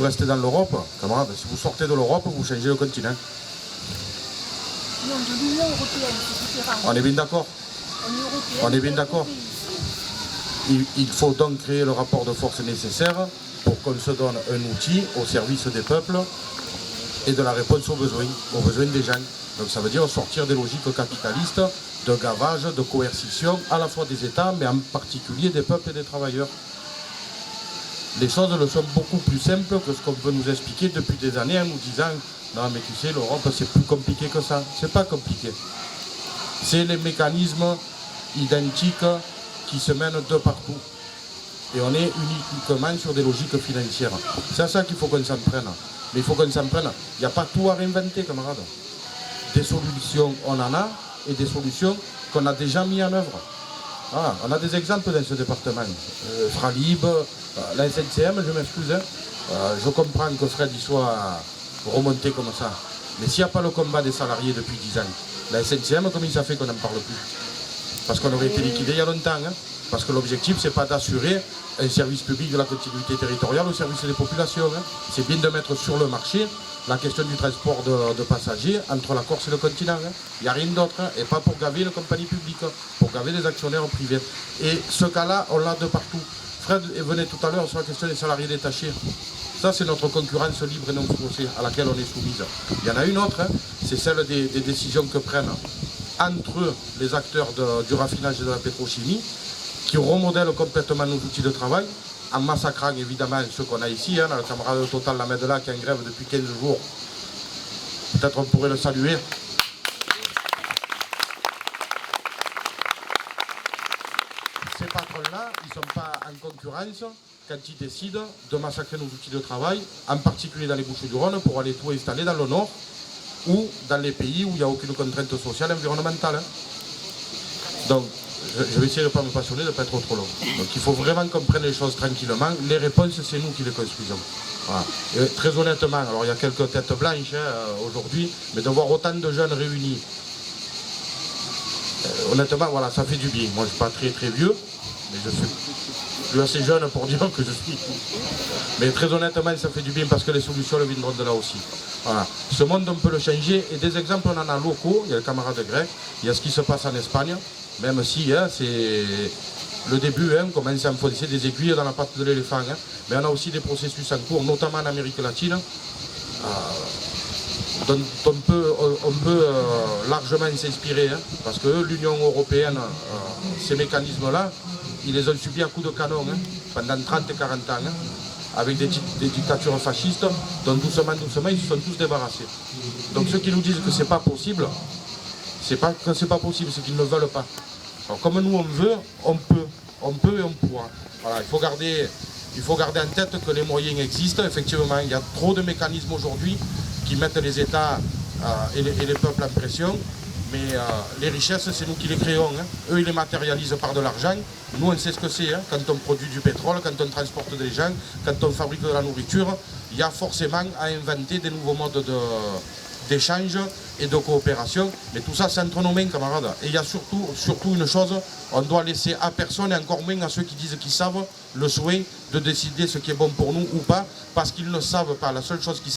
Vous restez dans l'Europe, camarades, si vous sortez de l'Europe, vous changez le continent. Non, de l'Union européenne, c'est différent. On est bien d'accord? On est bien d'accord. Il faut donc créer le rapport de force nécessaire pour qu'on se donne un outil au service des peuples et de la réponse aux besoins des gens. Donc ça veut dire sortir des logiques capitalistes, de gavage, de coercition, à la fois des États, mais en particulier des peuples et des travailleurs. Les choses le sont beaucoup plus simples que ce qu'on peut nous expliquer depuis des années en nous disant « Non mais tu sais, l'Europe c'est plus compliqué que ça ». C'est pas compliqué. C'est les mécanismes identiques qui se mènent de partout. Et on est uniquement sur des logiques financières. C'est à ça qu'il faut qu'on s'en prenne. Mais il faut qu'on s'en prenne. Il n'y a pas tout à réinventer, camarades. Des solutions, on en a, et des solutions qu'on a déjà mis en œuvre. Voilà, on a des exemples dans ce département. Fralib, la SNCM, je m'excuse. Je comprends que Fred y soit remonté comme ça. Mais s'il n'y a pas le combat des salariés depuis 10 ans, la SNCM, comment ça fait qu'on n'en parle plus? Parce qu'on aurait été liquidé il y a longtemps. Hein. Parce que l'objectif, ce n'est pas d'assurer un service public de la continuité territoriale au service des populations. Hein. C'est bien de mettre sur le marché la question du transport de passagers entre la Corse et le continent. Hein. Il n'y a rien d'autre. Hein. Et pas pour gaver les compagnies publiques, pour gaver les actionnaires privés. Et ce cas-là, on l'a de partout. Fred venait tout à l'heure sur la question des salariés détachés. Ça, c'est notre concurrence libre et non faussée à laquelle on est soumise. Il y en a une autre, hein. C'est celle des décisions que prennent entre les acteurs du raffinage et de la pétrochimie, qui remodèlent complètement nos outils de travail, en massacrant évidemment ceux qu'on a ici, hein, le camarade Total Lamedela qui est en grève depuis 15 jours. Peut-être on pourrait le saluer. Ces patrons-là, ils ne sont pas en concurrence quand ils décident de massacrer nos outils de travail, en particulier dans les Bouches-du-Rhône, pour aller tout installer dans le nord ou dans les pays où il n'y a aucune contrainte sociale et environnementale. Hein. Donc, je vais essayer de ne pas me passionner, de ne pas être trop long. Donc il faut vraiment qu'on prenne les choses tranquillement. Les réponses, c'est nous qui les construisons. Voilà. Et très honnêtement, alors il y a quelques têtes blanches aujourd'hui, mais de voir autant de jeunes réunis, honnêtement, voilà, ça fait du bien. Moi, je ne suis pas très vieux, mais je suis assez jeune pour dire que je suis. Mais très honnêtement, ça fait du bien parce que les solutions le viendront de là aussi. Voilà. Ce monde, on peut le changer. Et des exemples, on en a locaux. Il y a le camarade grec, il y a ce qui se passe en Espagne. Même si hein, c'est le début, hein, on commence à enfoncer des aiguilles dans la patte de l'éléphant. Hein. Mais on a aussi des processus en cours, notamment en Amérique latine, dont on peut largement s'inspirer. Hein, parce que l'Union européenne, ces mécanismes-là, ils les ont subis à coups de canon hein, pendant 30 et 40 ans. Hein, avec des dictatures fascistes, dont doucement, ils se sont tous débarrassés. Donc ceux qui nous disent que c'est pas possible, c'est pas que c'est pas possible, c'est qu'ils ne veulent pas. Alors, comme nous on veut, on peut et on pourra. Voilà, il faut garder en tête que les moyens existent. Effectivement, il y a trop de mécanismes aujourd'hui qui mettent les États et les peuples en pression. Mais les richesses, c'est nous qui les créons. Hein. Eux, ils les matérialisent par de l'argent. Nous, on sait ce que c'est. Hein. Quand on produit du pétrole, quand on transporte des gens, quand on fabrique de la nourriture, il y a forcément à inventer des nouveaux modes d'échange et de coopération. Mais tout ça, c'est entre nos mains, camarades. Et il y a surtout une chose, on doit laisser à personne, et encore moins à ceux qui disent qu'ils savent, le soin de décider ce qui est bon pour nous ou pas, parce qu'ils ne savent pas. La seule chose qu'ils